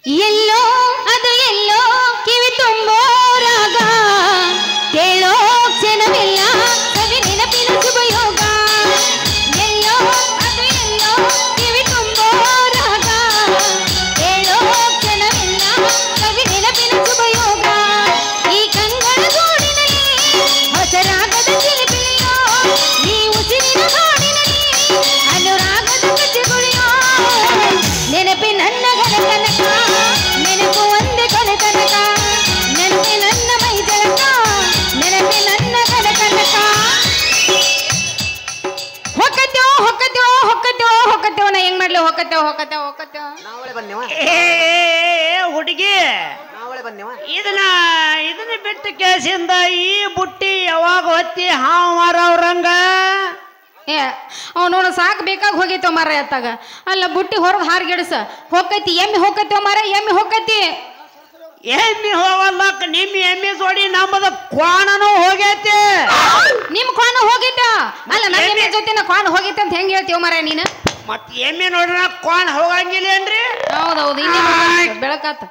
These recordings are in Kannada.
ಎಲ್ಲೋ ಅದು ಎಲ್ಲೋ ಕಿವಿ ತುಂಬೋ ರಾಗ ಕೇಳೋ ಕ್ಷಣವಿಲ್ಲ ಕವಿ ನೆನಪಿನ ಶುಭಯೋಗ ಎಲ್ಲೋ ಅದು ಎಲ್ಲೋ ಕಿವಿ ತುಂಬೋ ರಾಗ ಕೇಳೋ ಕ್ಷಣವಿಲ್ಲ ಕವಿ ನೆನಪಿನ ಶುಭಯೋಗ ಈ ಕಂಗಳ ಗೂಡಿನಲ್ಲಿ ಹೊಸ ರಾಗದ ಚಿಲಿಪಿಲಿಯೋ ಈ ಉಸಿರಿನ ಹಾಡಿನಲ್ಲಿ ಅನುರಾಗದ ಕಚ್ಚಗುಳಿಯೋ ನೆನಪಿ ನನ್ನ ಗಣಕನಕ ನೆನಪು ಒಂದೇ ಕೊನೆ ತನಕ ನೆನಪಿ ನನ್ನ ಮೈ ಜಳಕ ನೆನಪಿ ನನ್ನ ಗಣಕನಕ ಹೊಕ್ಕತ್ತೇವ ಹೊಕ್ಕತ್ತೇವ ಹೊಕ್ಕತ್ತೇವ ಹೊಕ್ಕತ್ತೇವ ನಾ ಹೆಂಗ್ ಮಾಡ್ಲಿ ಹೊಕ್ಕತ್ತೇವ ಹೊಕ್ಕತ್ತೇವ ಹೊಕ್ಕತ್ತೇವ ನಾವಳೆ ಬನ್ನೇವ ಹುಡುಗಿ ನಾವಳೆ ಬನ್ನೇವ ಇದನ್ನ ಬಿಟ್ಟು ಕೇಸಿಂದ ಈ ಬುಟ್ಟಿ ಯಾವಾಗ ಹೊತ್ತಿ ಹಾವು ಮಾರವ್ರಂಗ ಏ ಅವನು ಸಾಕು ಬೇಕಾಗಿ ಹೋಗೈತವ ಮರ ಎತ್ತಾಗ ಅಲ್ಲ ಬುಟ್ಟಿ ಹೊರಗೆ ಹಾರ್ಗಿಡಸ ಹೊಕ್ಕೈತಿ ಎಮ್ಮೆ ಹೊಕ್ಕತ್ತೇವ ಮರ ಎಮ್ಮೆ ಹೊಕ್ಕೈತಿ ಎಮ್ಮಿ ಹೋಗಲ್ಲಕ್ಕ ನಿಮ್ಮ ಎಮ್ಮಿ ಜೋಡಿ ನಮ್ಮದ ಕ್ವಾಣನೂ ಹೋಗೈತಿ ನಿಮ್ ಕ್ವಾಣ ಹೋಗಿದ್ದ ಅಲ್ಲ ನನ್ನ ಎಮ್ಮೆ ಜೊತೆ ಕ್ವಾಣ ಹೋಗಿತ್ತ ಅಂತ ಹೆಂಗ್ ಹೇಳ್ತೀವ ಮರ ನೀನು ಮತ್ ಎಮ್ಮಿ ನೋಡ್ರ ಕ್ವಾಣ ಹೋಗಂಗಿಲ್ಲ ಏನ್ರಿ ಹೌದೌದು ಇನ್ನೇ ಬೆಳಕಾತ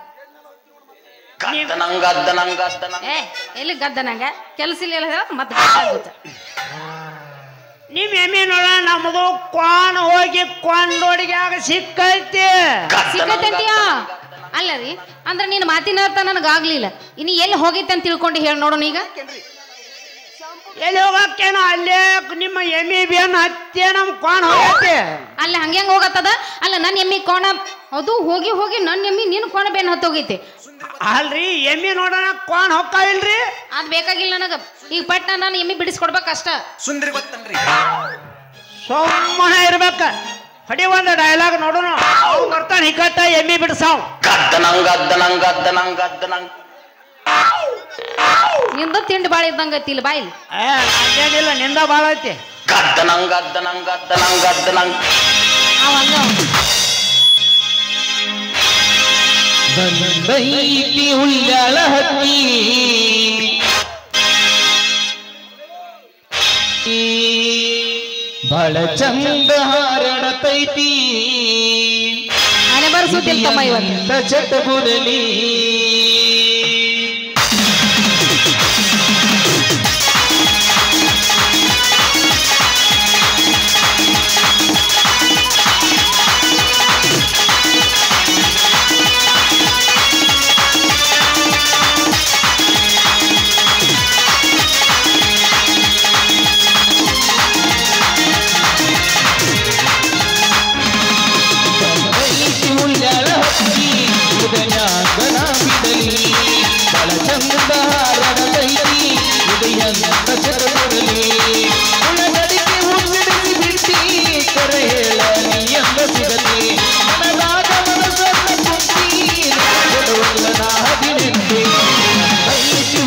ಏ ಎಲ್ಲಿ ಗದ್ದ ನಂಗ ಕೆಲಸ ಇಲ್ಲ ಹೇಳ ಮತ್ತೆ ಗೊತ್ತಾಗುತ್ತೆ ನಿಮ್ ಎಮ್ಮಿ ನೋಡ ನಮ್ಮದು ಕ್ವಾಣ ಹೋಗಿ ಕೊಂಡೋಡಿಗೆ ಆಗ ಸಿಕ್ಕೈತಿ ಸಿಕ್ಕತ್ತಂತೀಯ ಅಲ್ಲ ರೀ ಅಂದ್ರೆ ನೀನು ಮಾತಿನ ಅರ್ಥ ನನಗಾಗ್ಲಿಲ್ಲ ಇನ್ನು ಎಲ್ಲಿ ಹೋಗಿತ್ತ ಅಂತ ತಿಳ್ಕೊಂಡು ಹೇಳಿ ನೋಡೋಣ ಈಗ ಎಲ್ಲಿ ಹೋಗಕ್ಕೇನ ಅಲ್ಲೇ ನಿಮ್ಮ ಎಮ್ಮಿ ಬೇನ್ ಹತ್ತೇ ನಮ್ ಕ್ವಾಣ ಹೋಗೈತಿ ಅಲ್ಲ ಹಂಗ್ಯಾಂಗ ಹೋಗತ್ತದ ಅಲ್ಲ ನನ್ನ ಎಮ್ಮಿ ಕೋಣ ಅದು ಹೋಗಿ ಹೋಗಿ ನನ್ನ ಎಮ್ಮಿ ನೀನು ಕೋಣ ಬೇನ್ ಹತ್ತೋಗೈತಿ ಅಲ್ರಿ ಎಮ್ಮಿ ನೋಡೋಣ ಕ್ವಾಣ ಹೊಕ್ಕ ಇಲ್ರಿ ಅದ್ ಬೇಕಾಗಿಲ್ಲ ನನಗ ಈಗ ಪಟ್ನ ನಾನು ಎಮ್ಮಿ ಬಿಡಿಸ್ಕೊಡ್ಬೇಕು ಅಷ್ಟ ಸುಂದ್ರಿ ಗೊತ್ತನ್ರಿ ಸುಮ್ಮನೆ ಇರ್ಬೇಕ ಹೊಡಿ ಒಂದು ಡೈಲಾಗ್ ನೋಡೋಣ ಅವ್ ಬರ್ತಾನೆ ಹಿಕ್ಕಟ್ಟ ಎಮ್ಮಿ ಬಿಡ್ಸಾವ್ ನಿಂದ ತಿಂಡಿ ಬಾಳ ಇದ್ದಂಗ ಐತಿಲ್ಲ ಬಾಯಿಲ್ ಹಂಗೇನಿಲ್ಲ ನಿಂದ ಬಾಳ ಐತಿ ಅವ ಹಂಗ ಬಂದೈತಿ ಉಳ್ಳಾಳ ಹಕ್ಕಿ ಬಹಳ ಚಂದ ಹಾರಾಡತೈತಿ ಮನೆ ಬರ್ಸುತ್ತಿಲ್ಲ ತಮ್ಮ ಇವತ್ತು ಚಟಬುರಲಿ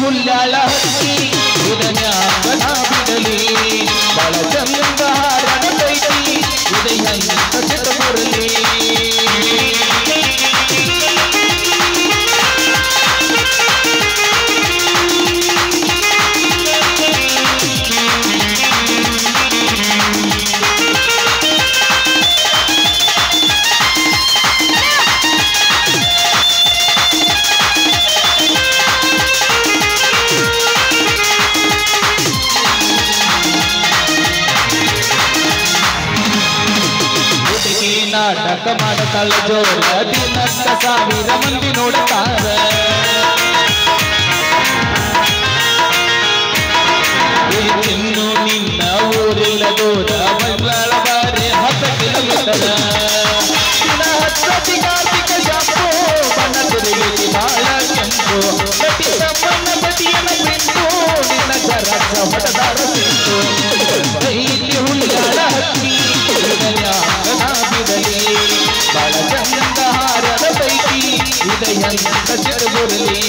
ಹುಲ್ಲಾಳ ಹಕ್ಕಿ ಉದನ್ಯಾಗನ ಬಿಡಲಿ ಬಳ ಚಂದ ಹಾರಡತೈತಿ ಉದಯಂತ ಚಟಬುರಲಿ ನಾಟಕ ಮಾಡತಾಳ ಜೋರ ದಿನಕ್ಕ 1000 ಮಂದಿ ನೋಡ್ತಾರ ಇನ್ನು ನಿನ್ನ ಊರಿಲ್ಲ ದೂರ ಬಂಗಾಳ ಬಾರಿ 10 ಕಿಲೋಮೀಟರ್ ಕಾರ್ತಿಕ ಶಾಪು ಬಣ್ಣ ತಿರುಗಿ ಬಾಳ ಕೆಂಪು ಕಟ್ಟಿದ ಬಣ್ಣ ಬದಿಯನ ಬಿಟ್ಟು ನಿನ್ನ ಜರಕ ಹೊಡೆದಾರ ಸಿಂಟು ಐತಿ ಹುಲ್ಲಾಳ ಹಕ್ಕಿ ಬಿಡಲಿ ಬಹಳ ಚಂದ ಹಾರದ ಪೈಕಿ ಉದಯಂತ ಚಟಬುರಲಿ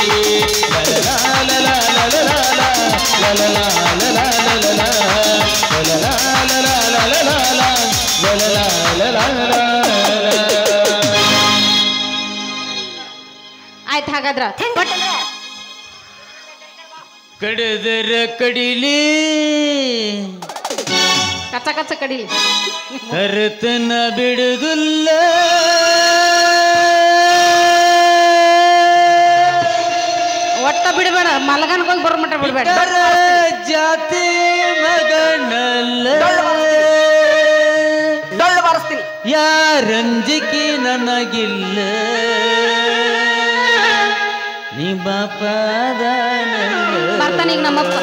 ಆಯ್ತು ಹಾಗಾದ್ರ ಕಡದರ ಕಡಿಲಿ ಕಚ್ಚ ಕಚ್ಚ ಕಡಿಲಿ ಕರ್ತನ ಬಿಡುದಿಲ್ಲ ಮಲಗನ್ಕ್ ಹೋಗಿ ಬರೋ ಮಟ್ಟ ಬಿಡ್ಬೇಡ ಜಾತಿ ಮಗನಲ್ಲ ಡೊಳ್ಳು ಬಾರಿಸ್ತೀನಿ. ಯಾರಂಜಿಕೆ ನನಗಿಲ್ಲ ನಿಮ್ಮ ಬರ್ತಾನ ಈಗ ನಮ್ಮಪ್ಪ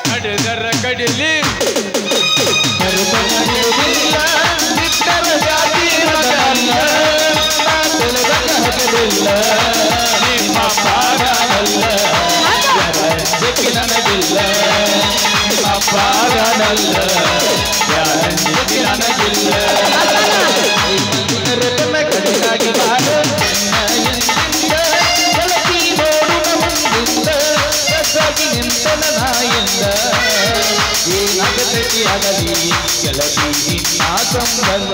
ಕಡಿದರ ಕಡಿಲಿ ಬಿಟ್ಟರ ಜಾತಿ ಮಗನಲ್ಲ ಹಗಲಿಲ್ಲ ನಿಮ್ಮ ಪಾದನಲ್ಲ ಯಾರಂಜಿಕೆ ನನಗಿಲ್ಲ ನಿಮ್ಮ ಪಾದನಲ್ಲ ಯಾರಂಜಿಕೆ ನನಗಿಲ್ಲ ರತನ ಕಡಿಗಾಗಿ ಬಾಳು ಬೆಳಕಿ ನೋಡುವ ಮುಂದಿಂದ ರಸಾಗಿ ನಿಂತನ ನಾಯಿಂದ ಏನಾಗತೈತಿ ಆಗಲಿ ಗೆಳತಿ ನಾ ಸಂಬಂಧ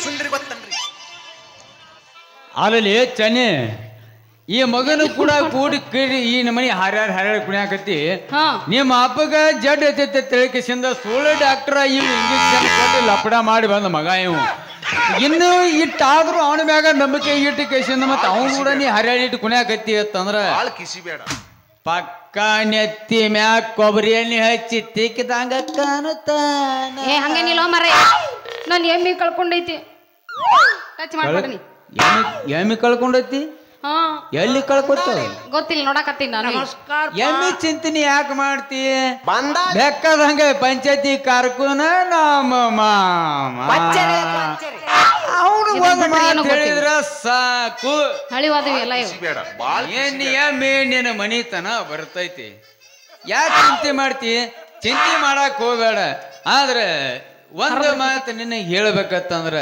ಸುಂದ್ರಿ ಗೊತ್ತನ್ರಿ. ಆಮೇಲೆ ಚನೆ ಈ ಮಗನು ಕೂಡ ಕೂಡಿ ಕೇಳಿ ಈ ನಮ್ಮನೆ ಹಾರ್ಯಾರ ಕುಣಿಯಾಕತ್ತಿ ಹಾ ನಿಮ್ಮ ಅಪ್ಪಗ ಜಡ್ ಎತ್ತೈತೆ ತಿಳಕಿಸಿಂದ ಸುಳ್ಳು ಡಾಕ್ಟರ್ ಇವ್ ಇಂಜೆಕ್ಷನ್ ಕೊಟ್ಟು ಲಪಡ ಮಾಡಿ ಬಂದ ಮಗ ಇವು ಇನ್ನು ಇಟ್ಟಾದ್ರೂ ಅವನ ಮ್ಯಾಗ ನಂಬಿಕೆ ಇಟ್ಟು ಕೇಸಿಂದ ಮತ್ತೆ ಅವನು ಕೂಡ ನೀ ಹರ್ಯಾಡಿಟ್ಟು ಕುಣಿಯಾಕತ್ತಿ ಅಂತಂದ್ರ ಬಾಳ ಕಿಸಿ ಬೇಡ. ಪಕ್ಕ ನೆತ್ತಿ ಮ್ಯಾಗ ಕೊಬ್ಬರಿ ಎಣ್ಣೆ ಹಚ್ಚಿ ತಿಕ್ಕಿದಂಗ ಕಾಣುತ್ತಾನ ಏ ಹಂಗೇನಿಲ್ಲ ಮರ ನಾನು ಎಮ್ಮಿ ಕಳ್ಕೊಂಡೈತಿ ಟಚ್ ಮಾಡ್ಬೇಡಿ ಎಮ್ಮಿ ಕಳ್ಕೊಂಡೈತಿ ಹಾ ಎಲ್ಲಿ ಕಳ್ಕೊತ ಗೊತ್ತಿಲ್ಲ ನೋಡಕತ್ತೀನಿ ನಾನು ನಮಸ್ಕಾರ ಎಮ್ಮಿ ಚಿಂತನೆ ಯಾಕೆ ಮಾಡ್ತಿ ಬಂದ ಬೆಕ್ಕದಂಗ ಪಂಚಾಯತಿ ಕಾರ್ಕುನ ನಮ್ಮ ಮಾಮ ಅವನು ಒಂದ್ ಮಾತು ಹೇಳಿದ್ರ ಸಾಕು ಹಳಿವಾದವಿ ಎಲ್ಲ ಇವು ಕಿಸಿ ಬೇಡ. ಬಾಳ ಏನ್ ಎಮ್ಮೆ ನಿನ್ನ ಮನಿತನ ಬರ್ತೈತಿ ಯಾಕೆ ಚಿಂತೆ ಮಾಡ್ತಿ ಚಿಂತೆ ಮಾಡಕ್ ಹೋಗ್ಬೇಡ ಆದ್ರೆ ಒಂದು ಮಾತು ನಿನಗೆ ಹೇಳ್ಬೇಕತ್ತಂದ್ರ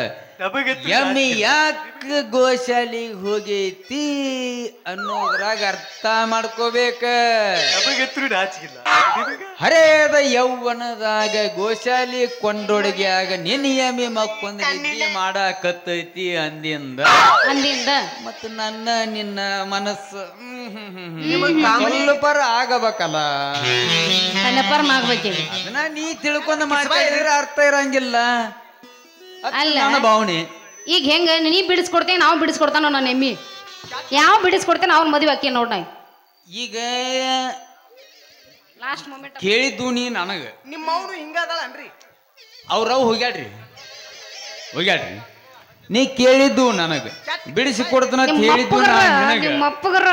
ಎಮ್ಮಿ ಯಾಕೆ ಗೋಶಾಲಿಗೆ ಹೋಗೈತಿ ಅನ್ನೋದ್ರಾಗ ಅರ್ಥ ಮಾಡ್ಕೋಬೇಕ ಹರೇದ ಯೌವನದಾಗ ಗೋಶಾಲಿ ಕೊಂಡೊಡಗಿಯಾಗ ನಿನ್ನ ಎಮ್ಮಿ ಮಕ್ಕೊಂದು ನಿದ್ದೆ ಮಾಡಾಕತ್ತೈತಿ ಅಂದಿಂದ ಅಂದಿಂದ ಮತ್ತ ನನ್ನ ನಿನ್ನ ಮನಸ್ಸು ಸ್ವಲ್ಪರ ಆಗಬೇಕಲ್ಲ ನೆಪರ್ ಮಾಡ್ಬೇಕೀಗ ಅದನ್ನ ನೀ ತಿಳ್ಕೊಂಡ ಮಾತಾಡಿದ್ರೆ ಅರ್ಥ ಇರಂಗಿಲ್ಲ ಅಲ್ಲ. ನನ್ನ ಭಾವನೆ ಈಗ ಹೆಂಗ ನೀ ಬಿಡಿಸ್ಕೊಡ್ತೇನೆ ನಾವು ಬಿಡಿಸ್ಕೊಡ್ತಾನೋ ನನ್ನ ಎಮ್ಮಿ ಯಾವ ಬಿಡಿಸ್ಕೊಡ್ತೇನೆ ಅವ್ನ ಮದುವೆ ಹಾಕಿ ನೋಡ್ ನಾ ಈಗ ಲಾಸ್ಟ್ ಮೂಮೆಂಟ್ ಕೇಳಿದ್ದು ನೀ ನನಗ ನಿಮ್ಮ ಅವನು ಹಿಂಗದಳನ್ರಿ. ಅವ್ರವ್ ಹೋಗ್ಯಾಡ್ರಿ ನೀ ಕೇಳಿದ್ದು ನನಗ ಬಿಡಿಸಿ ಕೊಡ್ತಾನ ಅಂತ ಹೇಳಿದ್ದು ನಿಮ್ಮ ಅಪ್ಪಗರ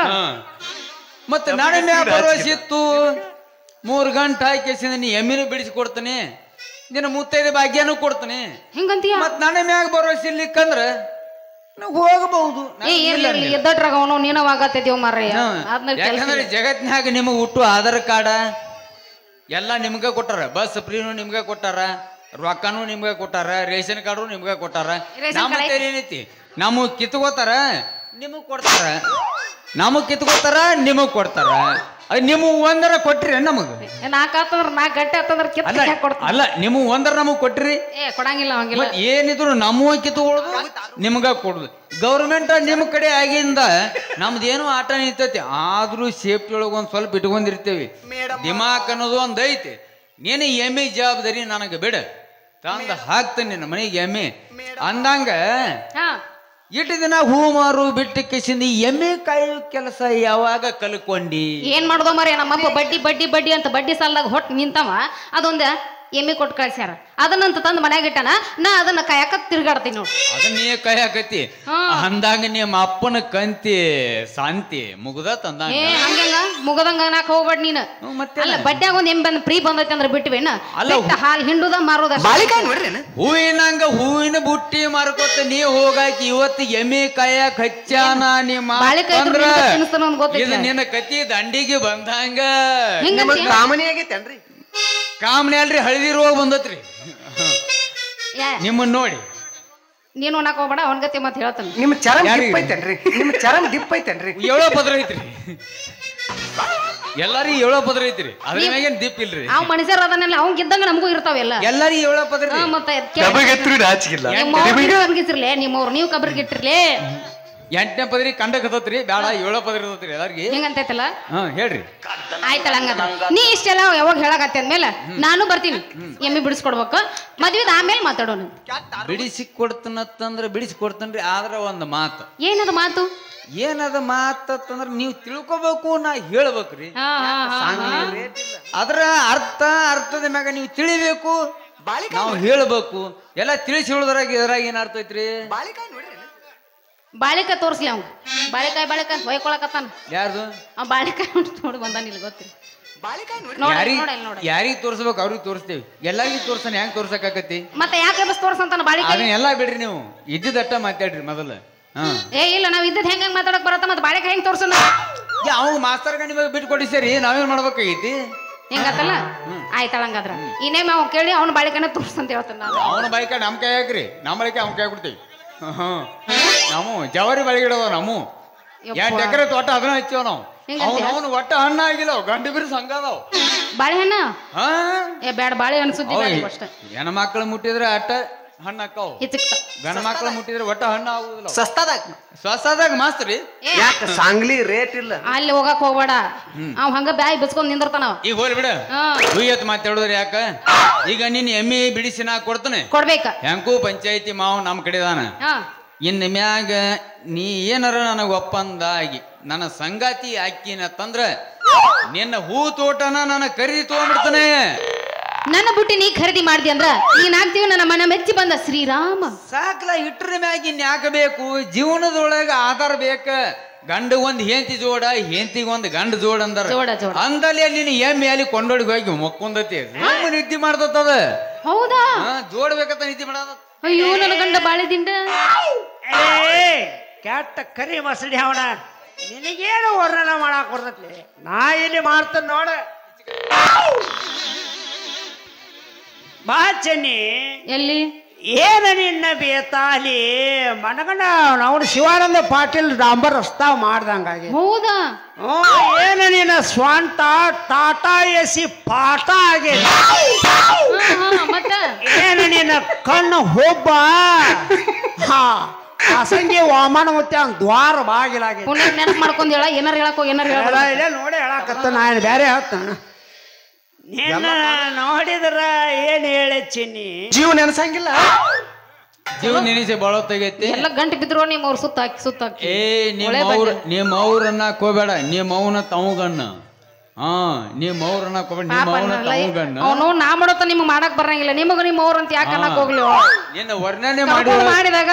ಮತ್ತೆ ನಾಳೆ ಮ್ಯಾಗ ಭರವಸೆ ಇತ್ತು 3 ಗಂಟೆ ಹಾಕಿಸಿದ ನೀ ಎಮ್ಮಿನೂ ಬಿಡಿಸಿ ಕೊಡ್ತಾನೆ ನಿನ್ನ ಮುತ್ತೈದೆ ಭಾಗ್ಯನೂ ಕೊಡ್ತಾನೆ ಹಿಂಗಂತೀಯ ಮತ್ ನನ್ನ ಮ್ಯಾಗ ಭರವಸೆ ಇರ್ಲಿಕ್ಕಂದ್ರ ನಾವು ಹೋಗಬಹುದು ಏ ಇರ್ಲಿ ಎದ್ದಟ್ರಾಗ ಅವನು ನೀನವಾಗತ್ತಿದ್ದೀವ ಮಾರ್ರಯ್ಯ ಯಾಕಂದ್ರೆ ಜಗತ್ನ್ಯಾಗ ನಿಮಗ್ ಹುಟ್ಟು ಆಧಾರ್ ಕಾರ್ಡ ಎಲ್ಲ ನಿಮ್ಗ ಕೊಟ್ಟಾರ ಬಸ್ ಫ್ರೀನು ನಿಮ್ಗ ಕೊಟ್ಟಾರ ರೊಕ್ಕನೂ ನಿಮ್ಗ ಕೊಟ್ಟಾರ ರೇಷನ್ ಕಾರ್ಡು ನಿಮ್ಗ ಕೊಟ್ಟಾರ ನಮ್ಮ ಏನೈತಿ ನಮಗ್ ಕಿತ್ಕೋತಾರ ನಿಮಗ್ ಕೊಡ್ತಾರ ನಮಗ್ ಕಿತ್ಕೋತಾರ ನಿಮಗ್ ಕೊಡ್ತಾರ ನಿಮ್ ಒಂದರ ಕೊಟ್ರಿ ನಮಗ್ ನಾಲ್ಕಾತಂದ್ರ ನಾಲ್ಕು ಗಂಟೆ ಆತಂದ್ರ ಕಿತ್ತ ಕೊಡ್ತಾನ ಅಲ್ಲ ನಿಮ್ ಒಂದರ ನಮಗ್ ಕೊಟ್ರಿ ಏ ಕೊಡಂಗಿಲ್ಲ ಹಂಗಿಲ್ಲ ಏನಿದ್ರು ನಮ್ಮ ಕಿತ್ಕೊಳ್ಳೋದು ನಿಮ್ಗ ಕೊಡುದು ಗೌರ್ಮೆಂಟ್ ನಿಮ್ ಕಡೆ ಆಗಿಂದ ನಮ್ದೇನು ಆಟ ನಿಂತೈತಿ ಆದ್ರೂ ಸೇಫ್ಟಿ ಒಳಗ ಒಂದ್ ಸ್ವಲ್ಪ ಇಟ್ಕೊಂಡಿರ್ತೇವಿ ದಿಮಾಕ್ ಅನ್ನೋದು ಒಂದ್ ಐತಿ ನೀನು ಎಮ್ಮೆ ಜವಾಬ್ದಾರಿ ನನಗೆ ಬಿಡ ತಂದ ಹಾಕ್ತೇನೆ ನಿನ್ನ ಮನೆಗೆ ಎಮ್ಮೆ ಅಂದಂಗ ಹಾ ಇಟ್ಟು ದಿನ ಹೂ ಮಾರು ಬಿಟ್ಟು ಕಿಸಿಂದ ಎಮ್ಮೆ ಕಾಯೋ ಕೆಲಸ ಯಾವಾಗ ಕಲ್ಕೊಂಡಿ ಏನ್ ಮಾಡುದ ಮರಿ ನಮ್ಮಪ್ಪ ಬಡ್ಡಿ ಬಡ್ಡಿ ಬಡ್ಡಿ ಅಂತ ಬಡ್ಡಿ ಸಾಲದಾಗ ಹೊಟ್ಟು ನಿಂತವ ಅದೊಂದ ಎಮ್ಮೆ ಕೊಟ್ಟು ಕಳ್ಸ್ಯಾರ ಅದನ್ನಂತ ತಂದು ಮನ್ಯಾಗ ಇಟ್ಟಾನ ನಾ ಅದನ್ನ ಕಾಯಕ ತಿರ್ಗಾಡ್ತೀನಿ ನೋಡಿ ಅದನ್ನ ನೀ ಕಾಯಕತಿ ಅಂದಾಗ ನಿಮ್ಮ ಅಪ್ಪನ ಕಂತಿ ಶಾಂತಿ ಮುಗ್ದ ತಂದಂಗ ಏ ಹಂಗಂಗ ಮುಗದಂಗ ನಾಕ್ ಹೋಗ್ಬೇಡ ನೀನು ಮತ್ತೆ ಅಲ್ಲ ಬಡ್ಡ್ಯಾಗ ಒಂದ್ ಎಮ್ಮೆ ಬಂದ್ ಫ್ರೀ ಬಂದೈತಿ ಅಂದ್ರೆ ಬಿಟ್ಟಿವೇನ ಅಲ್ಲ, ಹಾಲ್ ಹಿಂಡುದ ಮಾರೋದ ಬಾಳಿಕಾಯಿ ನೋಡ್ರಿ ಹೂವಿನಂಗ ಹೂವಿನ ಬುಟ್ಟಿ ಮಾರ್ಕೊತ ನೀ ಹೋಗಾಕಿ ಇವತ್ತು ಎಮ್ಮೆ ಕಾಯಕ್ ಹಚ್ಚಾನ ನಿಮ್ಮ ಬಾಳಿಕಾಯಿ ಅಂದ್ರ ತಿನ್ನಿಸ್ತಾನ ಒಂದ್ ಗೊತ್ತೈತಿ ಇದು ನಿನ್ನ ಕತಿ ದಂಡಿಗೆ ಬಂದಂಗ ಹಿಂಗಂತೀಯ? ಕಾಮನಿ ಆಗೈತೇನ್ರಿ. ಕಾಮನೆ ಅಲ್ರಿ ಹಳದಿ ರೋಗ ಬಂದತ್ರಿ ಯಾ ನಿಮ್ಮನ್ನ ನೋಡಿ ನೀನು ಒಣಕ್ ಹೋಗ್ಬೇಡ ಅವನ ಗತಿ ಮತ್ತೆ ಹೇಳ್ತಾನೆ ನಿಮ್ಮ ಚರಂ ಯಾರಿಗೆ? ಡಿಪ್ ಐತೇನ್ರಿ. ನಿಮ್ಮ ಚರಂ ಡಿಪ್ ಐತೇನ್ರಿ. ಏಳೋ ಪದ್ರ ಐತ್ರಿ ಎಲ್ಲಾರಿಗೂ ಏಳೋ ಪದ್ರ ಐತ್ರಿ ಅದ್ರ ಮ್ಯಾಗೇನ್ ದಿಪ್ ಇಲ್ರಿ ಅವ್ ಮನುಷ್ಯರ ಅದನ್ನೆಲ್ಲ ಅವ್ನ್ ಗಿದ್ದಂಗ ನಮಗೂ ಇರ್ತಾವೆಲ್ಲ ಎಲ್ಲಾರಿಗೂ ಏಳೋ ಪದ್ರ ಮತ್ತೆ ಕಬಗತ್ರಿ ನಾಚಿಗಿಲ್ಲ. ನಿಮ್ಮವ್ರಿಗೆ ಇರ್ಲೇ ನಿಮ್ಮವ್ರು ನೀವು ಕಬ್ರಿಗಿಟ್ಟಿರ್ಲಿ 8ನೇ ಪದರಿ ಕಂಡಕತ್ತತ್ರಿ ಬೇಡ 7ನೇ ಪದರಿ ಇರ್ತೈತ್ರಿ ಎಲ್ಲಾರ್ಗಿ ಹೆಂಗಂತೈತಲ್ಲ ಹೇಳ್ರಿ ಆಯ್ತಲ್ಲ ಹಂಗದ ನೀ ಇಷ್ಟೆಲ್ಲ ಯಾವಾಗ ಹೇಳಕತ್ತೆ ಅಂದ್ಮೇಲೆ ನಾನು ಬರ್ತೀನಿ ಎಮ್ಮಿ ಬಿಡಿಸ್ಕೊಡ್ಬೇಕು ಮದ್ವಿದ ಆಮೇಲೆ ಮಾತಾಡೋಣ ಬಿಡಿಸಿ ಕೊಡ್ತನತ್ತಂದ್ರ ಬಿಡಿಸಿ ಕೊಡ್ತನ್ರಿ ಆದ್ರ ಒಂದು ಮಾತು ಏನದು ಮಾತು ಏನದ ಮಾತಂದ್ರ ನೀವು ತಿಳ್ಕೊಬೇಕು ನಾ ಹೇಳ್ಬೇಕ್ರಿ ಅದ್ರ ಅರ್ಥದ ಮ್ಯಾಗ ನೀವು ತಿಳಿಬೇಕು ನಾವು ಹೇಳ್ಬೇಕು ಎಲ್ಲ ತಿಳಿಸಿ ಹೇಳುದ್ರಾಗ ಇದ್ರಾಗ ಏನ್ ಅರ್ಥ ಐತ್ರಿ ಬಾಳಿಕಾಯಿ ತೋರ್ಸ್ಲಿ ಅವ್ ಬಾಳಿಕಾಯಿ ಅಂತ ಹೊಯ್ಕೊಳಕತ್ತಾನ ಯಾರ್ದು ಆ ಬಾಳಿಕಾಯಿ ನೋಡಿ ಬಂದಾನ ಇಲ್ಲಿ ಗೊತ್ತಿರಿ ಯಾರಿಗ್ ತೋರ್ಸ್ಬೇಕು ಅವ್ರಿಗೆ ತೋರಿಸ್ತೇವಿ ಎಲ್ಲಾರ್ಗಿ ತೋರ್ಸನ ಹೆಂಗ್ ತೋರ್ಸಕಾಕತಿ ಮತ್ತೆ ಯಾಕೆ ಬಸ್ ತೋರ್ಸಂತಾನ ಬಾಳಿಕಾಯಿ ಅದನ್ನೆಲ್ಲಾ ಬಿಡ್ರಿ ನೀವು ಇದ್ದಿದ್ದಟ್ಟ ಮಾತಾಡ್ರಿ ಮೊದಲ ಏ ಇಲ್ಲ ನಾವ್ ಇದ್ದದ್ ಹೆಂಗ್ ಮಾತಾಡಕ್ ಬರತ್ತ ಮತ್ತೆ ಬಾಳಿಕಾಯಿ ಹೆಂಗ್ ತೋರ್ಸನ ಅವ್ ಮಾಸ್ತರ್ಗ ನಿಮಗೆ ಬಿಟ್ಟು ಕೊಡಿಸೇರಿ ನಾವೇನ್ ಮಾಡ್ಬೇಕಾಗೈತಿ ಹೆಂಗತ್ತಲ್ಲ ಆಯ್ತಳ ಹಂಗಾದ್ರ ಇನ್ನೇ ನಾವು ಕೇಳಿ ಅವ್ನ ಬಾಳಿಕಾಯಿನ ತೋರ್ಸಂತ ಹೇಳ್ತಾನ ನಾನು ಅವನ ಬಾಳಿಕ ನಮ್ ಕೈ ಹಾಕ್ರಿ ನಮ್ಮ ಬಾಳಿಕೆ ಅವ್ನ ಕೈ ಕೊಡ್ತೀವಿ ನಾವು ಜವಾರಿ ಬಾಳಿಗಿಡವ ನಮ್ಮ 8 ಎಕರೆ ತೋಟ ಅದನ್ನ ಹಚ್ಚಿವ ನಾವು ಅವನು ಒಟ್ಟ ಹಣ್ಣ ಆಗಿಲ್ಲ ಗಂಡು ಬಿರು ಸಂಘ ಅದಾವ ಬಾಳೆಹಣ್ಣ ಏ ಬೇಡ ಬಾಳೆಹಣ್ಣು ಸುದ್ದಿ ಅಷ್ಟೇ ಹೆಣ್ಣ ಮಕ್ಳು ಮುಟ್ಟಿದ್ರೆ ಅಟ್ಟ ಹಣ್ಣು ಹಾಕಾವ್ ಗಂಡ ಮಕ್ಳು ಮುಟ್ಟಿದ್ರೆ ಒಟ್ಟ ಹಣ್ಣು ಆಗುದಿಲ್ಲ ಸ್ವಸ್ತಾದಾಗ ಮಾಸ್ತ್ರಿ ಯಾಕ ಸಾಂಗ್ಲಿ ರೇಟ್ ಇಲ್ಲ ಅಲ್ಲಿ ಹೋಗಕ್ ಹೋಗ್ಬೇಡ ಅವ್ ಹಂಗ ಬ್ಯಾಗ್ ಬಿಚ್ಕೊಂಡ್ ನಿಂದಿರ್ತಾನ ಈಗ ಹೋಲ್ ಬಿಡ ಹುಯ್ಯತ್ ಮಾತಾಡೋದ್ರಿ ಯಾಕ ಈಗ ನಿನ್ ಎಮ್ಮಿ ಬಿಡಿಸಿ ನಾ ಕೊಡ್ತಾನೆ ಕೊಡ್ಬೇಕ ಹೆಂಗೂ ಪಂಚಾಯತಿ ಮಾವ್ ನಮ್ ಕಡೆದಾನ ಇನ್ ಮ್ಯಾಗ ನೀ ಏನಾರ ನನಗ ಒಪ್ಪಂದ ಆಗಿ ನನ್ನ ಸಂಗಾತಿ ಹಾಕಿನತ್ತಂದ್ರ ನಿನ್ನ ಹೂ ತೋಟನ ನನ್ನ ಖರೀದಿ ತಗೊಂಡ್ಬಿಡ್ತಾನೆ ನನ್ನ ಬುಟ್ಟಿ ನೀ ಖರೀದಿ ಮಾಡ್ದಿ ಅಂದ್ರ ನೀನ್ ಆಗ್ತೀವಿ ನನ್ನ ಮನ ಮೆಚ್ಚಿ ಬಂದ ಶ್ರೀರಾಮ ಸಾಕ್ಲ ಇಟ್ರ ಮ್ಯಾಗ ಇನ್ ಯಾಕ ಬೇಕು ಜೀವನದೊಳಗ ಆಧಾರ ಬೇಕ ಗಂಡ ಒಂದ್ ಹೆಂಡತಿ ಜೋಡ ಹೆಂಡತಿಗೆ ಒಂದ್ ಗಂಡ ಜೋಡ ಅಂದಾರ ಅಂದಲ್ಲಿ ಅಲ್ಲಿ ಎಮ್ಮೆ ಅಲ್ಲಿ ಕೊಂಡೋಡಿಗೆ ಹೋಗಿ ಮಕ್ಕೊಂದತಿ ನಿದ್ದೆ ಮಾಡ್ತದ ಹೌದಾ ಜೋಡ್ಬೇಕಂತ ನಿದ್ದೆ ಮಾಡದ ಅಯ್ಯೋ ನನ್ನ ಗಂಡ ಬಾಳೆ ದಿಂಡ ಕೆಟ್ಟ ಕರಿ ಮಸಡಿ ಅವನ ನಿನಗೇನು ವರ್ಣನ ಮಾಡಾಕ್ ಬರ್ತೈತಿ ನಾ ಇಲ್ಲಿ ಮಾಡ್ತೇನೆ ನೋಡ ಬಾ ಚೆನ್ನಿ ಎಲ್ಲಿ ಏನ ನಿನ್ನ ಬೇತಾಲಿ ಮನಗಂಡ ನಾವು ಶಿವಾನಂದ ಪಾಟೀಲ್ ಡಾಂಬರ್ ರಸ್ತಾ ಮಾಡ್ದಂಗಾಗಿ ಹೌದಾ ಏನ ನಿನ್ನ ಸ್ವಂತ ಟಾಟಾ ಎಸಿ ಪಾಠ ಆಗಿದೆ ಏನ ನಿನ್ನ ಕಣ್ಣು ಹುಬ್ಬ ಅಸಂಗಿ ವಾಮನ ಮತ್ತೆ ದ್ವಾರ ಬಾಗಿಲಾಗಿದೆ ನೆನಪು ಮಾಡ್ಕೊಂಡ್ ಹೇಳ ಏನಾರ ಹೇಳಕೋ ಏನಾರ ಇಲ್ಲ ನೋಡಿ ಹೇಳಕತ್ತ ನಾನು ಬೇರೆ ಹೇಳ್ತಾನ ನಿನ್ನ ನೋಡಿದ್ರ ಏನ್ ಹೇಳಿ ಚಿನ್ನಿ ಜೀವ ನೆನಸಂಗಿಲ್ಲ ಜೀವ ನೆನೆಸಿ ಬಾಳೋತ್ತಾಗೈತಿ ಎಲ್ಲ ಗಂಟೆ ಬಿದ್ರು ನಿಮ್ಮ ಅವ್ರ ಸುತ್ತ ಹಾಕಿ ನಿಮ್ಮ ಅವ್ರನ್ನ ಕೋಬೇಡ ನಿಮ್ಮ ಅವನ ತವಗಣ್ಣ ನಿಮ್ಮ ಅವ್ರನ್ನ ಕೋಬೇಡ ನಿಮ್ಮ ಅವನ ತವಗಣ್ಣ ಅವನು ನಾ ಮಾಡೋತ ನಿಮ್ಗೆ ಮಾಡಕ್ ಬರಂಗಿಲ್ಲ ನಿಮಗ ನಿಮ್ಮ ಅವ್ರ ಅಂತ ಯಾಕೆ ಅನ್ನಕ್ ಹೋಗ್ಲಿ ನಿನ್ನ ವರ್ಣನೆ ಮಾಡಿದಾಗ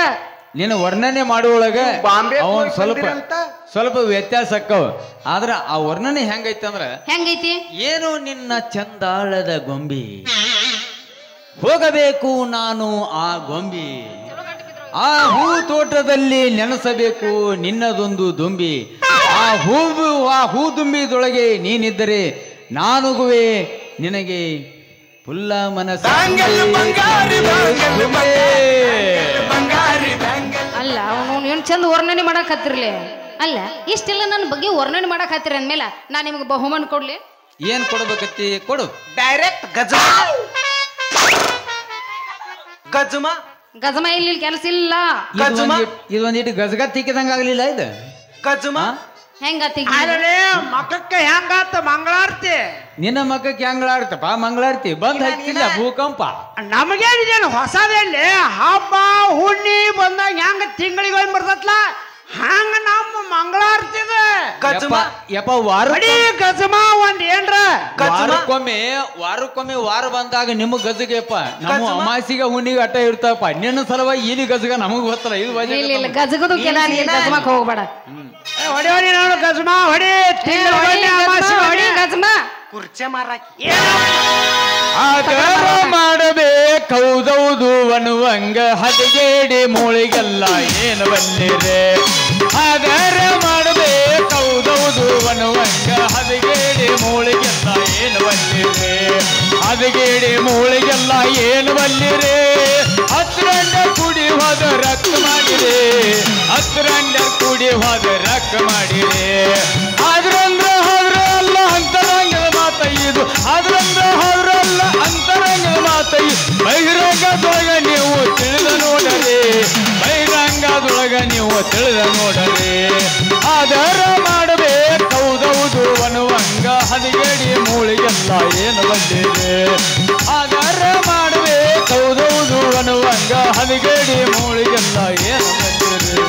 ನಿನ್ನ ವರ್ಣನೆ ಮಾಡುವೊಳಗ ಅವನ್ ಸ್ವಲ್ಪ ವ್ಯತ್ಯಾಸ ಅಕ್ಕವ ಆದ್ರ ಆ ವರ್ಣನೆ ಹೆಂಗೈತಿ ಅಂದ್ರ ಹೆಂಗೈತಿ ಏನು ನಿನ್ನ ಚಂದಾಳದ ಗೊಂಬಿ ಹೋಗಬೇಕು ನಾನು ಆ ಗೊಂಬಿ ಆ ಹೂ ತೋಟದಲ್ಲಿ ನೆನೆಸಬೇಕು ನಿನ್ನದೊಂದು ದುಂಬಿ ಆ ಹೂ ದುಂಬಿದೊಳಗೆ ನೀನಿದ್ದರೆ ನಾನುಗುವೆ ನಿನಗೆ ಪುಲ್ಲ ಮನಸ್ಸು ಅಲ್ಲ ಅವನು ಏನ್ ಚಂದ ವರ್ಣನೆ ಮಾಡಕ್ ಹತ್ತಿರ್ಲಿ ಅಲ್ಲ ಇಷ್ಟೆಲ್ಲ ನನ್ನ ಬಗ್ಗೆ ವರ್ಣನೆ ಮಾಡಕ್ ಹತ್ತಿರ ಅಂದ್ಮೇಲೆ ನಾ ನಿಮ್ಗೆ ಬಹುಮಾನ ಕೊಡ್ಲಿ ಏನ್ ಕೊಡ್ಬೇಕತ್ತಿ ಕೊಡು ಡೈರೆಕ್ಟ್ ಗಜಮ ಇಲ್ಲಿ ಕೆಲಸ ಇಲ್ಲ ಇದೊಂದಿಟ್ಟು ಗಜಗ ತಿಕ್ಕಿದಂಗ ಆಗ್ಲಿಲ್ಲ ಇದು ಗಜಮ ಹೆಂಗತ್ತಿ ಮಕ್ಕಕ್ಕೆ ಹೆಂಗಾತ ಮಂಗಳಾರತಿ ನಿನ್ನ ಮಕ್ಕಕ್ಕೆ ಹೆಂಗಳಾಡ್ತಪ್ಪ ಮಂಗಳಾರತಿ ಬಂದ್ ಹಚ್ಚಿಲ್ಲ ಭೂಕಂಪ ನಮಗೇನಿದೇನು ಹೊಸದಲ್ಲಿ ಹಬ್ಬ ಹುಣ್ಣಿ ಬಂದಾಗ ಹೆಂಗ ತಿಂಗಳಿಗೆ ಬರ್ತತ್ಲ ಹಂಗ ನಮ್ಮ ಮಂಗಳಾರತಿದ ಯಪ್ಪ ಗಜಮ ಒಂದ್ ಏನ್ರ ವಾರಕ್ಕೊಮ್ಮೆ ವಾರ ಬಂದಾಗ ನಿಮಗ್ ಗಜಗಪ್ಪ ನಮ್ಮ ಅಮಾಸಿಗೆ ಹುಣ್ಣಿಗೆ ಅಟ್ಟ ಇರ್ತಾವಪ್ಪ ನಿನ್ನ ಸಲುವಾಗಿ ಇಲ್ಲಿ ಗಜಗ ನಮಗ್ ಗೊತ್ತಲ್ಲ ಇದು ಗಜಗದು ಗಜಮಕ್ ಹೋಗ್ಬೇಡ ಹೊಡಿ ಹೊಡಿ ನೋಡು ಗಜಮ ಹೊಡಿ ಗಜಮ ಕುರ್ಚೆ ಮಾರಾಕಿ ಆಧಾರ ಮಾಡಬೇಕೌದೌದು ಅನ್ನುವಂಗ ಹದಗೇಡಿ ಮೂಳಿಗೆಲ್ಲ ಏನು ಬನ್ನಿರೆ ಆಧಾರ ಮಾಡಬೇಕೌದೌದು ಅನ್ನುವಂಗ ಹದಗೇಡಿ ಮೂಳಿಗೆಲ್ಲ ಏನು ಬನ್ನಿರೆ ಹದಗೇಡಿ ಮೂಳಿಗೆಲ್ಲ ಏನು ಬನ್ನಿರೆ ಹತ್ರಂಡ ಕುಡಿ ಹೋದ ರಕ್ತ ಮಾಡಿದೆ ಹತ್ರಂಡ ಕುಡಿ ಹೋದ ರಕ್ತ ಮಾಡಿದೆ ಆದ್ರಂದ್ರ ಹೋದ್ರ ಅಲ್ಲ ಅಂತರಂಗದ ಮಾತ ಇದು ಆದ್ರಂದ್ರ ಹೋದ್ರಲ್ಲ ಅಂತರಂಗದ ಮಾತ ಬಹಿರಂಗದೊಳಗ ನೀವು ತಿಳಿದು ನೋಡರಿ ಬಹಿರಂಗದೊಳಗ ನೀವು ತಿಳಿದ ನೋಡರೆ ಆಧಾರ ಮಾಡಬೇಕೌದೌದು ಅನ್ನುವಂಗ ಹದಿಗೇಡಿ ಮೂಳಿಗೆಲ್ಲ ಏನು ಬಂದಿದೆ ಆಧಾರ ಮಾಡಬೇಕೌದೌದು ಅನ್ನುವಂಗ ಹದಿಗೇಡಿ ಮೂಳಿಗೆಲ್ಲ ಏನು ಬಂದಿದೆ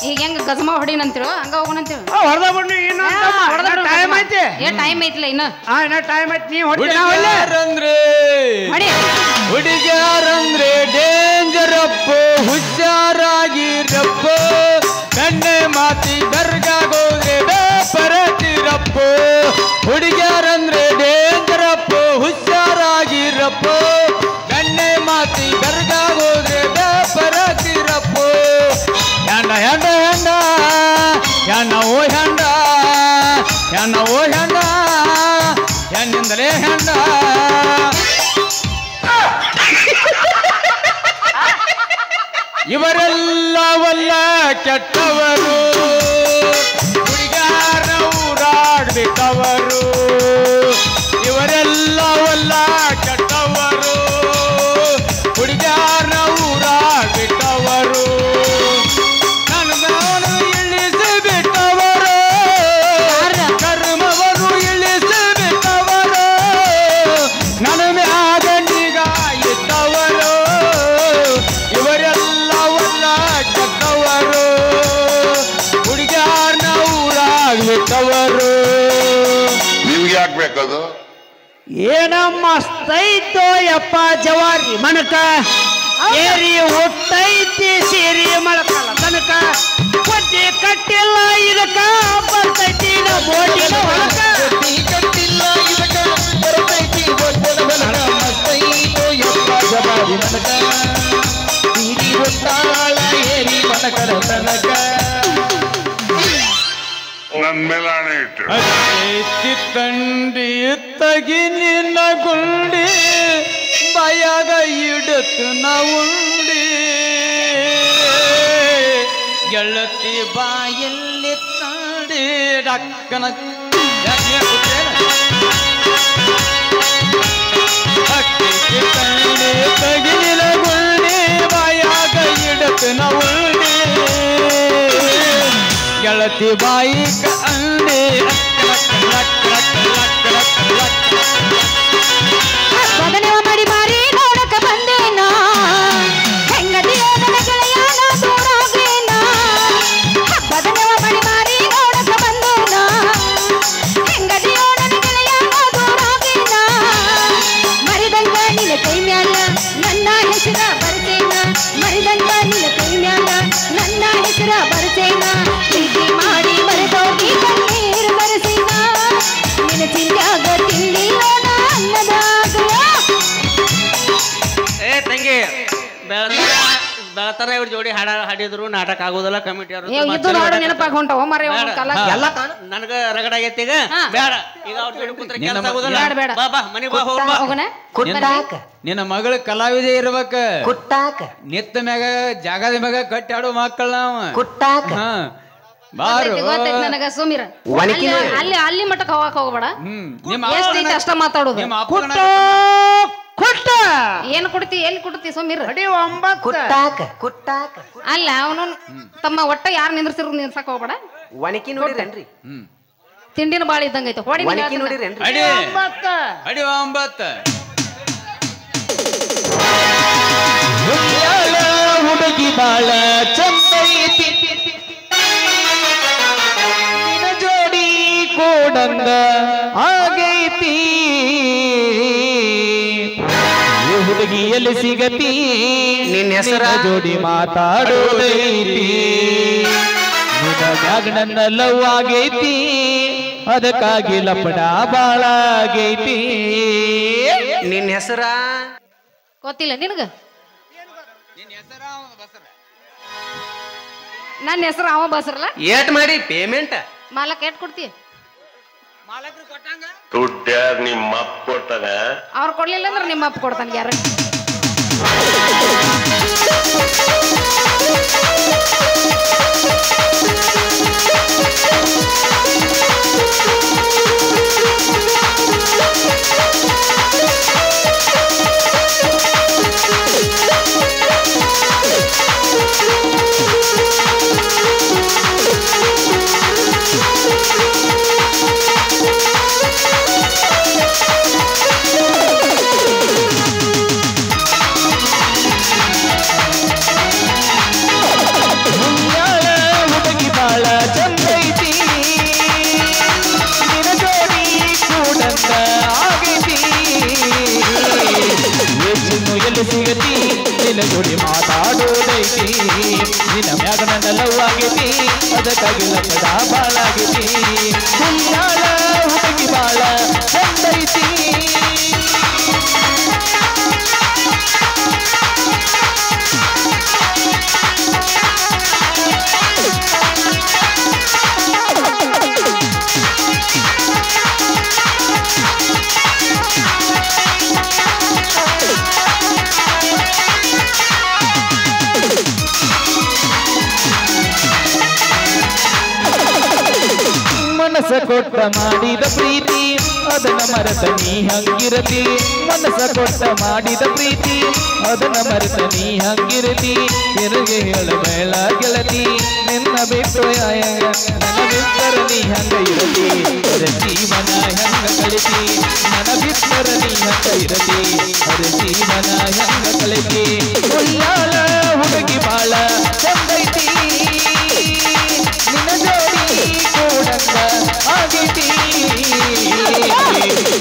ಈಗ ಹೆಂಗ ಗಜಮ ಹೊಡಿನಂತಿರೋ ಹಂಗ ಹೋಗೋಣಂತೀವಿ ಹೊಡೆದ ಬಿಡ್ನಿ ಟೈಮ್ ಐತಿ ಟೈಮ್ ಐತಿಲ್ಲ ಇನ್ನು ಇನ್ನ ಟೈಮ್ ಐತಿ ನೀ ಹೊಡಿ ಹುಡುಗ್ಯಾರಂದ್ರೆ ಡೇಂಜರಪ್ಪ ಹುಷಾರಾಗಿರಪ್ಪ ಬೆಣ್ಣೆ ಮಾತಿ ಬೆರ್ಗಾಗೋದ್ರೆ ಬೇಪರತಿರಪ್ಪ ಹುಡುಗ್ಯಾರಂದ್ರೆ ಡೇಂಜರಪ್ಪ ಹುಷಾರಾಗಿರಪ್ಪ ಬೆಣ್ಣೆ ಮಾತಿ ಬೆರ್ಗಾಗೋದ್ರೆ ಬೇಪರತಿರಪ್ಪ ಹೆಂಡ ಹೆಂಡ ಹೆಂಡ ಹೆಣ್ಣ ಓ ಹೆಂಡ ಹೆಣ್ಣ ಓ ಹೆಂಡ ಹೆಣ್ಣಿಂದಲೇ ಹೆಂಡ ಇವರೆಲ್ಲವಲ್ಲ ಕೆಟ್ಟವರು ಹುಡುಗಾರ ಊರಾಡ್ಬಿಟ್ಟವರು ಇವರೆಲ್ಲವಲ್ಲ ಕೆಟ್ಟವರು ಹುಡುಗಾರ ಊರಾಡ್ಬಿಟ್ಟವರು ನನ್ನ ಇಳಿಸಿಬಿಟ್ಟವರು ಕರ್ಮವರು ಇಳಿಸಿಬಿಟ್ಟವರು ನನ್ನ ಮ್ಯಾಗ ನಿಗಾ ಇದ್ದವರು ಇವರೆಲ್ಲವಲ್ಲ ಕೆಟ್ಟವರು ಹುಡುಗ್ಯಾರನ ಊರಾಗ್ಬಿಟ್ಟವರು ನಿಮ್ಗೆ ಯಾಕ್ಬೇಕದು ಏನ ಮಸ್ತೈತೋ ಯಪ್ಪ ಜವಾರಿ ಮನಕ ಏರಿ ಹುಟ್ಟೈತಿ ಸೀರಿ ಮಳಕಲ್ಲ ತನಕ ಕೊಟ್ಟಿ ಕಟ್ಟಿಲ್ಲ ಇದಕ್ಕ ಬರ್ತೈತಿ ಬೋಟಿನ ಹೊಳಕ ಕಟ್ಟಿಲ್ಲ ಇದಕ್ಕ ಬರ್ತೈತಿ ಗೊತ್ತದ ಬಲಕ ಮಸ್ತೈತೋ ಯಪ್ಪ ಜವಾರಿ ಮನಕ ಸೀರಿ ಹುಟ್ಟಾಳ ಏರಿ ಮನಕರ ತನಕ ನನ್ ಮೇಲೆ ಆಣೆ ಇಟ್ಟು ಐತಿ ತಂಡಿ ತಗಿ ನಿನ್ನ ಗುಂಡಿ ಬಾಯಾಗ ಇಡತ್ತು ಉಂಡಿ ಗೆಳತಿ ಬಾಯಲ್ಲಿ ತಾಡಿ ಡಕ್ಕನ ತಂಡಿ ತಗಿ ನಿನ್ನ ಗುಂಡಿ ಬಾಯಾಗ ಇಡತ್ತು ಉಂಡಿ ಗೆಳತಿ ಬಾಯಿ ಅಂಡಿ ಬದನೆವ ಮಾಡಿ ಮಾರಿ ನೋಡಕ ಬಂದೇನ ಹೆಂಗದಿಯೋ ನನ್ನ ಗೆಳೆಯನ ದೂರಾಗೇನ ಬದನೆವ ಮಾಡಿ ಮಾರಿ ನೋಡಕ ಬಂದೇನ ಹೆಂಗದಿಯೋ ನನ್ನ ಗೆಳೆಯನ ದೂರಾಗೇನ ಮರಿದಂಗ ನಿನ್ನ ಕೈ ಮ್ಯಾಲ ನನ್ನ ಹೆಸರ ಬರ್ತೇನ ಮರಿದಂಗ ನಿನ್ನ ಕೈ ಮ್ಯಾಲ ನನ್ನ ಹೆಸರ ಬರ್ತೇನ ಪ್ರೀತಿ ಮಾಡಿ ಮರೆದೋಗಿ ಕಣ್ಣೀರು ಬರಸೇನ ನಿನ್ನ ಚಿಂತ್ಯಾಗ ತಿಂದಿಲ್ಲ ತಂಗಿ ಬೆಳತರ ಇವ್ರ ಜೋಡಿ ಹಾಡಿದ್ರು ನಾಟಕ ಆಗೋದಿಲ್ಲ ಕಮಿಟಿ ಇದು ನೋಡು ನೆನಪಾಗ ಹೊಂಟವ ಮರೆ ಎಲ್ಲ ನನಗ ರಗಡ ಆಗೈತಿ ಈಗ ಬೇಡ ಈಗ ಅವ್ರ ಜೋಡಿ ಕುಂತ್ರೆ ಕೆಲಸ ಆಗೋದಿಲ್ಲ ಬೇಡ. ಬಾ ಬಾ ಮನೆಗೆ ಬಾ ಹೋಗೋಣ ಹೋಗೋಣ ನಿನ್ನ ಮಗಳ ಕಲಾವಿದೆ ಇರ್ಬೇಕ ಕುಟ್ಟಾಕ ನಿತ್ತ ಮ್ಯಾಗ ಜಾಗದ ಮ್ಯಾಗ ಕಟ್ಟಿ ಆಡೋ ಮಕ್ಕಳ ನಾವು ಕುಟ್ಟಾಕ ಹಾ ಬಾರು ಗೊತ್ತೈತಿ ನನಗ ಸುಮೀರ ಒಣಗಿ ಅಲ್ಲಿ ಅಲ್ಲಿ ಮಟ್ಟಕ್ಕೆ ಹೋಗಕ್ ಹೋಗ್ಬೇಡ ನಿಮ್ಮ ಎಷ್ಟೈತಿ ಅಷ್ಟ ಮಾತಾಡೋದು ನಿಮ್ಮ ಅಪ್ಪನ ಕೊಟ್ಟ ಏನ್ ಕೊಡ್ತಿ ಎಲ್ಲಿ ಕೊಡ್ತಿ ಸುಮೀರ ಅಡಿ 9 ಕುಟ್ಟಾಕ ಕುಟ್ಟಾಕ ಅಲ್ಲ ಅವನು ತಮ್ಮ ಒಟ್ಟ ಯಾರು ನಿಂದ್ರಸಿರು ನಿಂದ್ಸಕ್ ಹೋಗ್ಬೇಡ ಒಣಕಿ ನೋಡಿರೇನ್ರಿ ತಿಂಡಿನ ಬಾಳ ಇದ್ದಂಗ ಐತೆ ಹೊಡಿ ಒಣಕಿ ನೋಡಿರೇನ್ರಿ ಅಡಿ 9 ಅಡಿ 9 ಹುಡುಗಿ ಬಾಳ ಚಂದೈತಿ ನಿನ್ನ ಜೋಡಿ ಕೋಡಂಗ ಆಗೈತಿ ಈ ಹುಡುಗಿ ಎಲ್ಲಿ ಸಿಗತಿ ನಿನ್ನ ಹೆಸರ ಜೋಡಿ ಮಾತಾಡೋದೈತಿ ನಿನ್ನ ಮ್ಯಾಗ ನನ್ನ ಲವ್ ಆಗೈತಿ ಅದಕ್ಕಾಗಿ ಲಪಡ ಬಾಳ ಆಗೈತಿ ನಿನ್ನ ಹೆಸರ ಗೊತ್ತಿಲ್ಲ ನಿನಗ ನನ್ನ ಹೆಸರು ಅವ ಬಸರಲ್ಲ ಏಟ್ ಮಾಡಿ ಪೇಮೆಂಟ್ ಮಾಲಕ್ ಏಟ್ ಕೊಡ್ತಿ ದುಡ್ಡು ಯಾರು ನಿಮ್ಮ ಅಪ್ಪ ಕೊಡ್ತಾನೆ ಅವ್ರು ಕೊಡ್ಲಿಲ್ಲ ಅಂದ್ರೆ ನಿಮ್ಮ ಅಪ್ಪ ಕೊಡ್ತಾನೆ ಯಾರ ಸಿಗತಿ ನಿನ್ನ ಜೋಡಿ ಮಾತಾಡೋದೈತಿ ನಿನ್ನ ಮ್ಯಾಗ ನನ್ನ ಲವ್ ಆಗೈತಿ ಅದಕ್ಕಾಗಿ ಲಕ್ಕದ ಬಾಳಾಗೈತಿ ಹುಲ್ಲಾಳ ಹುಡುಗಿ ಬಾಳ ಚಂದೈತಿ ಮನಸ ಕೊಟ್ಟ ಮಾಡಿದ ಪ್ರೀತಿ ಅದನ್ನ ಮರೆತ ನೀ ಹಂಗಿರತಿ ಮನಸ ಕೊಟ್ಟ ಮಾಡಿದ ಪ್ರೀತಿ ಅದನ್ನ ಮರೆತ ನೀ ಹಂಗಿರತಿ ನಿನಗೆ ಹೇಳಬೇಡ ಗೆಳತಿ ನಿನ್ನ ಬಿಟ್ಟು ನನ್ನ ಬಿಟ್ಟರ ನೀ ಹಂಗ ಇರತಿ ಅರೆ ಜೀವನ ಹೆಂಗ ಕಳಿತಿ ನನ್ನ ಬಿಟ್ಟರ ನೀ ಹಂಗ ಇರತಿ ಅರೆ ಜೀವನ ಹೆಂಗ ಕಳಿತಿ ಉಯ್ಯಾಲ ಹುಡುಗಿ ಬಾಳ ಚಂದೈತಿ ನಿನ್ನ ಜೋಡಿ ಕೂಡಂಗ ಆಗೈತಿ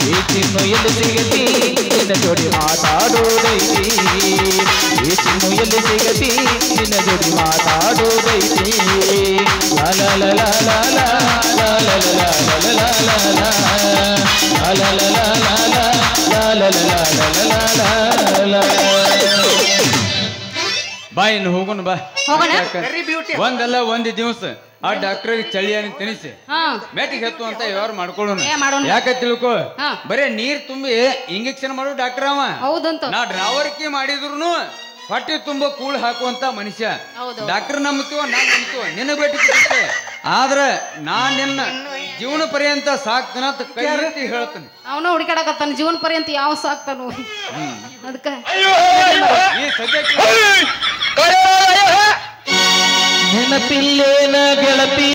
ಈ ಚಿನ್ನು ಎಲ್ಲಿ ಸಿಗತಿ ನಿನ್ನ ಜೋಡಿ ಮಾತಾಡೋದೈತಿ ಈ ಚಿನ್ನು ಎಲ್ಲಿ ಸಿಗತಿ ನಿನ್ನ ಜೋಡಿ ಮಾತಾಡೋದೈತಿ ಲಾ ಲಾ ಲಾ ಲಾ ಲಾ ಲಾ ಲಾ ಲಾ ಲಾ ಲಾ ಲಾ ಲಾ ಲಾ ಲಾ ಲಾ ಬಾ ಇನ್ನು ಹೋಗೋಣ ಬಾ ಹೋಗೋಣ? ಒಂದಲ್ಲ ಒಂದ್ ದಿವಸ ಆ ಡಾಕ್ಟರ್ ಚಳಿಯನ್ನು ತಿನ್ನಿಸಿ ಹಾ ಮೇಟಿಗೆ ಹತ್ತು ಅಂತ ವ್ಯವಹಾರ ಮಾಡ್ಕೊಳ್ಳೋಣ ಏ ಮಾಡೋಣ. ಯಾಕೆ ತಿಳ್ಕೊ ಹಾ. ಬರೇ ನೀರ್ ತುಂಬಿ ಇಂಜೆಕ್ಷನ್ ಮಾಡೋ ಡಾಕ್ಟರ್ ಅವ ಹೌದಂತ ನಾ ಡ್ರಾವರ್ಕಿ ಮಾಡಿದ್ರು ಹೊಟ್ಟೆ ತುಂಬ ಕೂಳ್ ಹಾಕುವಂತ ಮನುಷ್ಯ ಹೌದು. ಡಾಕ್ಟರ್ ನಂಬ್ತೀವ ನಾನ್ ನಂಬ್ತೀವ ನಿನ್ನ ಭೇಟಿ ಕೊಡುತ್ತೆ ಆದ್ರ ನಾನ್ ನಿನ್ನ ಜೀವನ ಪರ್ಯಂತ ಸಾಕ್ತನ ಅಂತ ಕೈ ಎತ್ತಿ ಹೇಳ್ತಾನೆ ಅವನ ಹುಡುಕಾಡಕತ್ತಾನ ಜೀವನ ಪರ್ಯಂತ ಯಾವ ಸಾಕ್ತಾನು ಅದಕ್ಕ ಈ ಸದ್ಯಕ್ಕೆ ನೆನಪಿಲ್ಲೇನ ಗೆಳತಿ